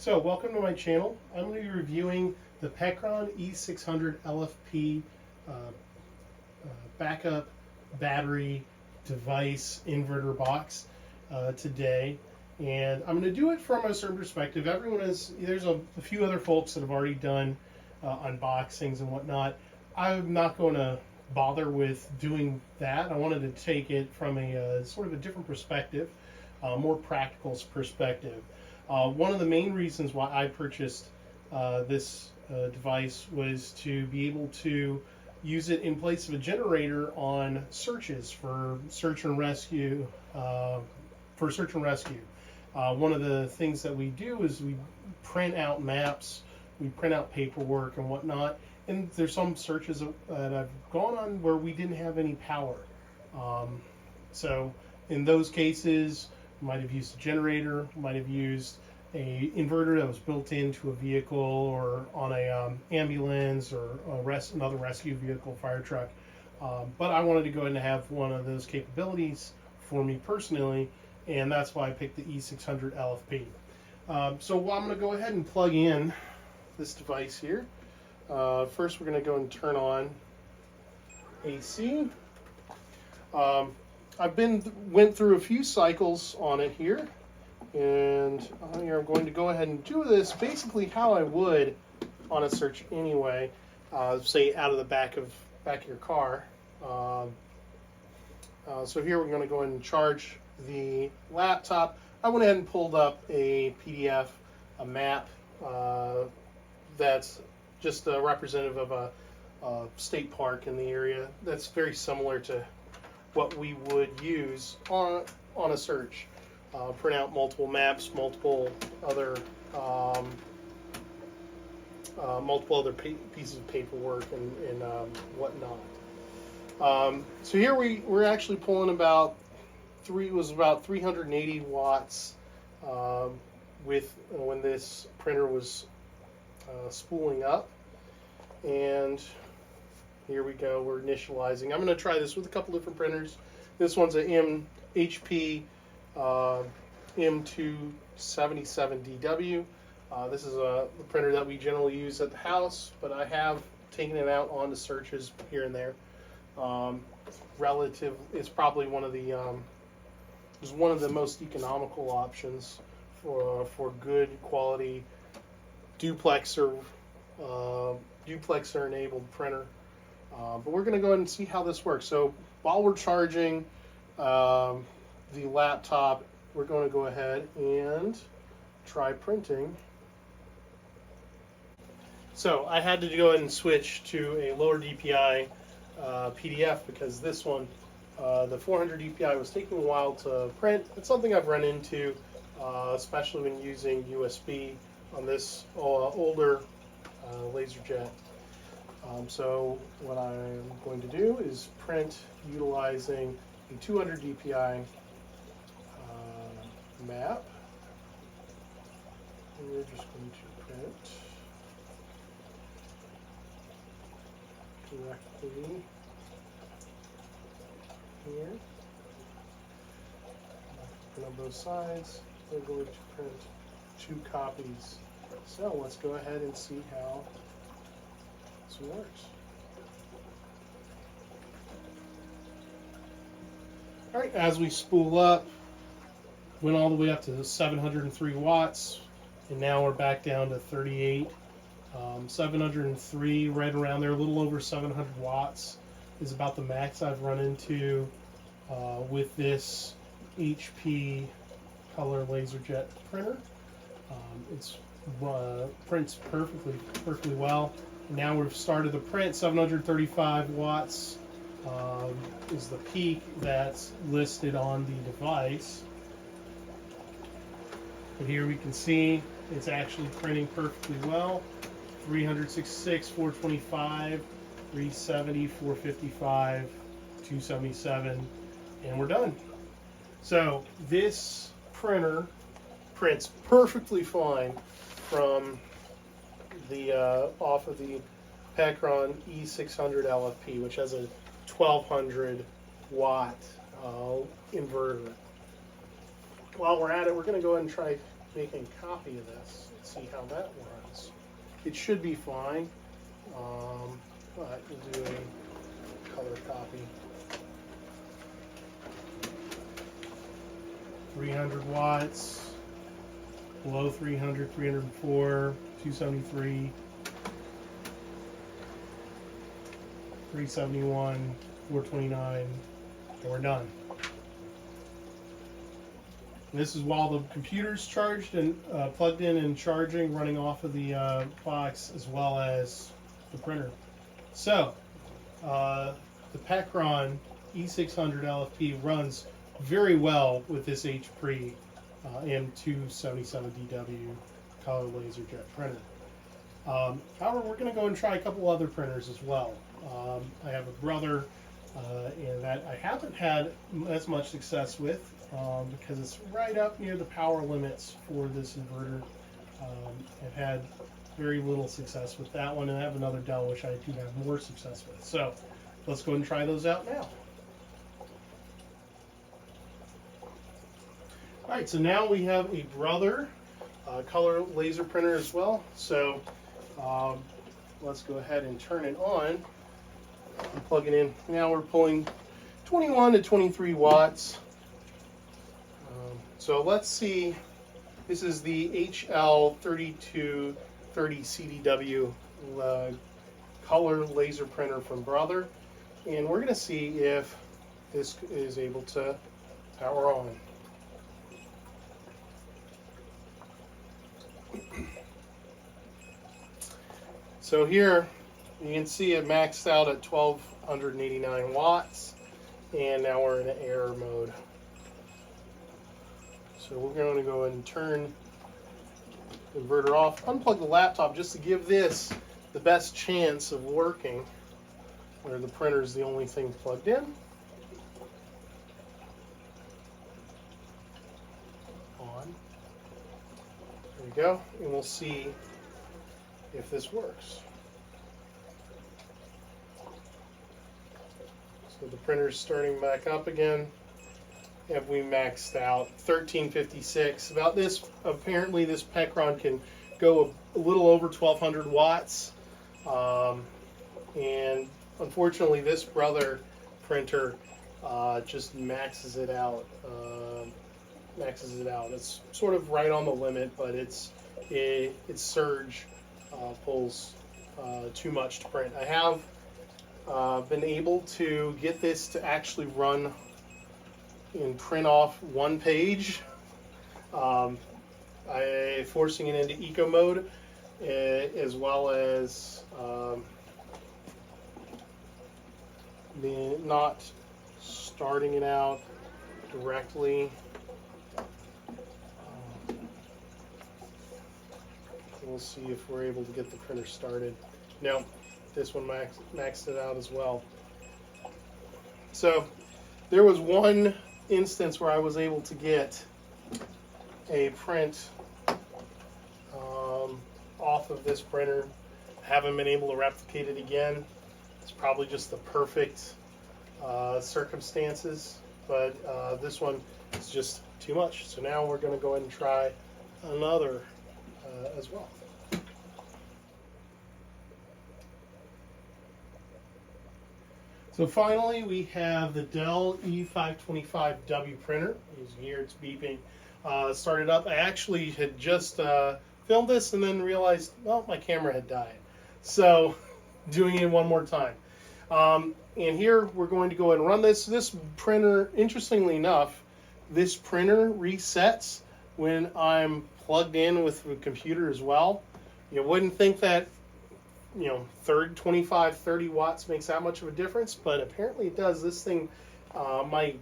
So welcome to my channel. I'm going to be reviewing the Pecron E600 LFP backup battery device inverter box today, and I'm going to do it from a certain perspective. There's a few other folks that have already done unboxings and whatnot. I'm not going to bother with doing that. I wanted to take it from a sort of a different perspective, more practical perspective. One of the main reasons why I purchased this device was to be able to use it in place of a generator on searches for search and rescue. One of the things that we do is we print out maps, we print out paperwork and whatnot. And there's some searches that I've gone on where we didn't have any power. So in those cases, might have used a generator, might have used a inverter that was built into a vehicle or on a ambulance or another rescue vehicle, fire truck. But I wanted to go ahead and have one of those capabilities for me personally, and that's why I picked the E600 LFP. So I'm going to go ahead and plug in this device here. First, we're going to go and turn on AC. Went through a few cycles on it here, and here I'm going to go ahead and do this basically how I would on a search anyway. Say out of the back of your car. So here we're going to go ahead and charge the laptop. I went ahead and pulled up a PDF, a map that's just representative of a state park in the area. That's very similar to what we would use on a search. Print out multiple maps, multiple other pieces of paperwork and whatnot. So here we're actually pulling about 380 watts with when this printer was spooling up, and here we go. We're initializing. I'm going to try this with a couple different printers. This one's a HP M277DW. This is the printer that we generally use at the house, but I have taken it out onto searches here and there. It's probably one of the most economical options for good quality duplexer enabled printer. But we're going to go ahead and see how this works. So while we're charging the laptop, we're going to go ahead and try printing. So I had to go ahead and switch to a lower DPI PDF because this one, the 400 DPI, was taking a while to print. It's something I've run into, especially when using USB on this older LaserJet. So what I'm going to do is print utilizing a 200 DPI map. And we're just going to print directly here. Print on both sides. We're going to print 2 copies. So let's go ahead and see how this works. All right, as we spool up, went all the way up to 703 watts, and now we're back down to 38. 703, right around there, a little over 700 watts is about the max I've run into with this HP color LaserJet printer. It prints perfectly well. Now we've started the print. 735 watts is the peak that's listed on the device. But here we can see it's actually printing perfectly well. 366, 425, 370, 455, 277, and we're done. So this printer prints perfectly fine from the off of the Pecron E600 LFP, which has a 1200 watt inverter. While we're at it, we're going to go ahead and try making a copy of this and see how that runs. It should be fine, but we'll do a color copy. 300 watts, below 300, 304, 273, 371, 429, and we're done. And this is while the computer's charged and plugged in and charging, running off of the box, as well as the printer. So, the Pecron E600 LFP runs very well with this HP M277DW color laser jet printer. However, we're going to go and try a couple other printers as well. I have a brother and that I haven't had as much success with because it's right up near the power limits for this inverter. I've had very little success with that one, and I have another Dell which I do have more success with. So let's go and try those out now. Alright, so now we have a brother color laser printer as well. So let's go ahead and turn it on and plug it in. Now we're pulling 21 to 23 watts. So let's see, this is the HL3230 CDW color laser printer from Brother, and we're going to see if this is able to power on. So here you can see it maxed out at 1289 watts, and now we're in an error mode. So we're going to go ahead and turn the inverter off, unplug the laptop just to give this the best chance of working, where the printer is the only thing plugged in. On. There we go, and we'll see if this works. So the printer's starting back up again. Have we maxed out 1356? About this, apparently this Pecron can go a little over 1200 watts. And unfortunately this Brother printer just maxes it out. It's sort of right on the limit, but its surge pulls too much to print. I have been able to get this to actually run and print off one page, forcing it into eco mode, as well as not starting it out directly. We'll see if we're able to get the printer started. No, this one maxed it out as well. So there was one instance where I was able to get a print off of this printer. Haven't been able to replicate it again. It's probably just the perfect circumstances, but this one is just too much. So now we're going to go ahead and try another as well. So finally, we have the Dell E525W printer. You can hear it's beeping. Started up. I actually had just filmed this and then realized, well, my camera had died. So doing it one more time. And here we're going to go ahead and run this. This printer, interestingly enough, this printer resets when I'm plugged in with the computer as well. You wouldn't think that, 25, 30 watts makes that much of a difference, but apparently it does. This thing, my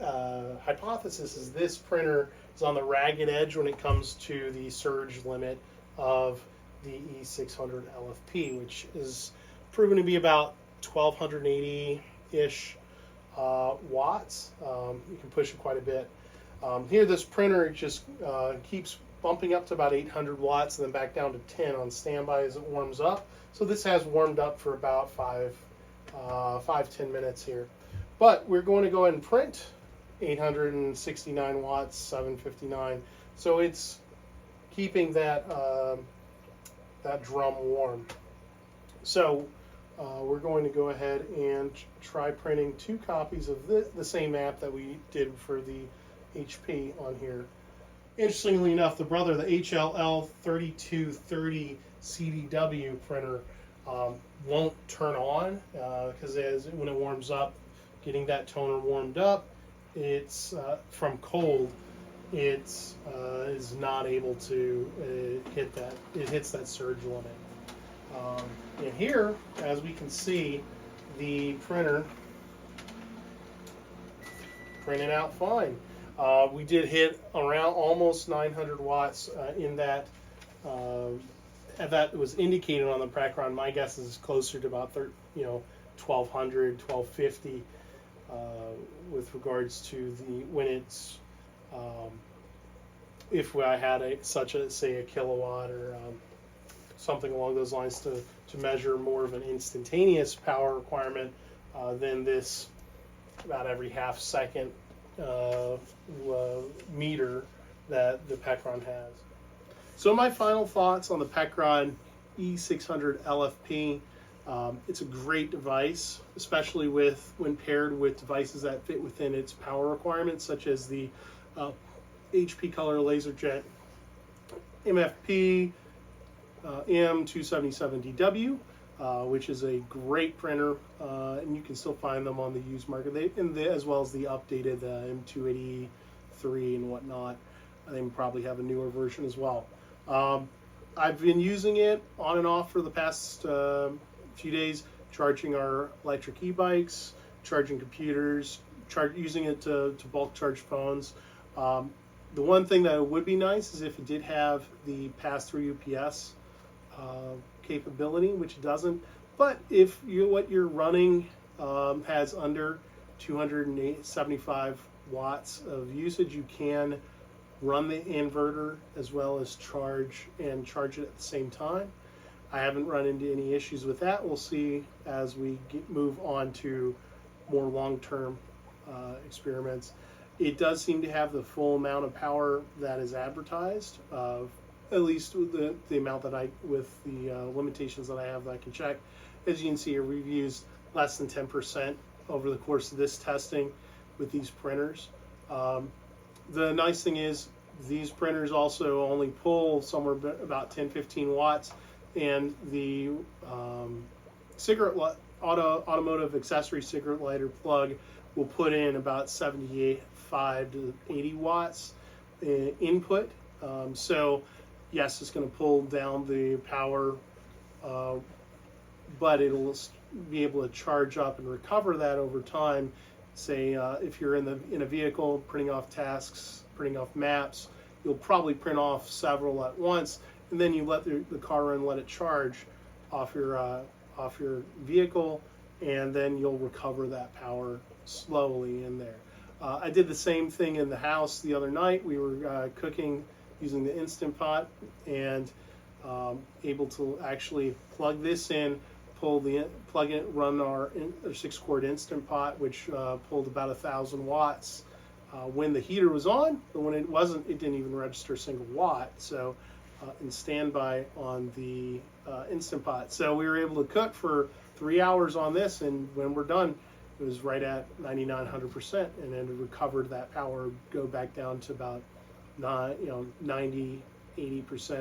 hypothesis is this printer is on the ragged edge when it comes to the surge limit of the E600 LFP, which is proven to be about 1280-ish watts. You can push it quite a bit. Here, this printer just keeps bumping up to about 800 watts and then back down to 10 on standby as it warms up. So this has warmed up for about 5-10 minutes here. But we're going to go ahead and print 869 watts, 759. So it's keeping that that drum warm. So we're going to go ahead and try printing 2 copies of the same app that we did for the HP on here. Interestingly enough, the brother, the HLL 3230 CDW printer, won't turn on because when it warms up, getting that toner warmed up, it's from cold, it's is not able to hit that. It hits that surge limit. And here, as we can see, the printer printed out fine. We did hit around almost 900 watts in that. That was indicated on the Pecron. My guess is closer to about 1200, 1250 with regards to the when it's if I had such a say a kilowatt or something along those lines to measure more of an instantaneous power requirement than this about every half second meter that the Pecron has. So my final thoughts on the Pecron E600 LFP. It's a great device, especially when paired with devices that fit within its power requirements, such as the HP Color LaserJet MFP M277DW, which is a great printer, and you can still find them on the used market, as well as the updated M283 and whatnot. They probably have a newer version as well. I've been using it on and off for the past few days, charging our electric e-bikes, charging computers, using it to bulk charge phones. The one thing that would be nice is if it did have the pass-through UPS capability, which it doesn't. But if what you're running has under 275 watts of usage, you can run the inverter as well as charge it at the same time. I haven't run into any issues with that. We'll see as we move on to more long-term experiments. It does seem to have the full amount of power that is advertised, at least the amount that with the limitations that I have that I can check. As you can see, we've used less than 10% over the course of this testing with these printers. The nice thing is these printers also only pull somewhere about 10-15 watts, and the automotive accessory cigarette lighter plug will put in about 75 to 80 watts input. So yes, it's going to pull down the power, but it'll be able to charge up and recover that over time. Say if you're in a vehicle printing off tasks, printing off maps, you'll probably print off several at once, and then you let the car run, let it charge off your vehicle, and then you'll recover that power slowly in there. I did the same thing in the house the other night. We were cooking using the Instant Pot, and able to actually plug this in, plug it, run our 6-quart Instant Pot, which pulled about 1,000 watts when the heater was on, but when it wasn't, it didn't even register a single watt. So in standby on the Instant Pot. So we were able to cook for 3 hours on this, and when we're done, it was right at 99-100%, and then it recovered that power, go back down to about 90-80%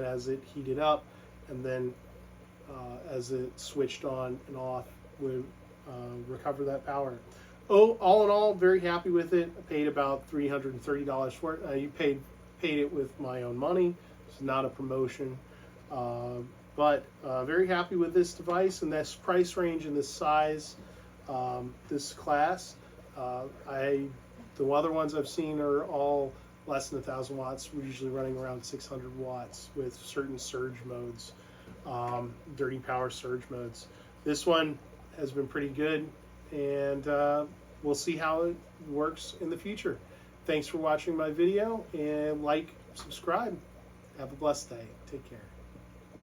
as it heated up, and then as it switched on and off, would recover that power. All in all, very happy with it. I paid about $330 for it. You paid it with my own money. It's not a promotion, but very happy with this device and this price range and this size, this class. The other ones I've seen are all less than 1,000 watts. We're usually running around 600 watts with certain surge modes, dirty power surge modes. This one has been pretty good, and we'll see how it works in the future. Thanks for watching my video, and subscribe. Have a blessed day. Take care.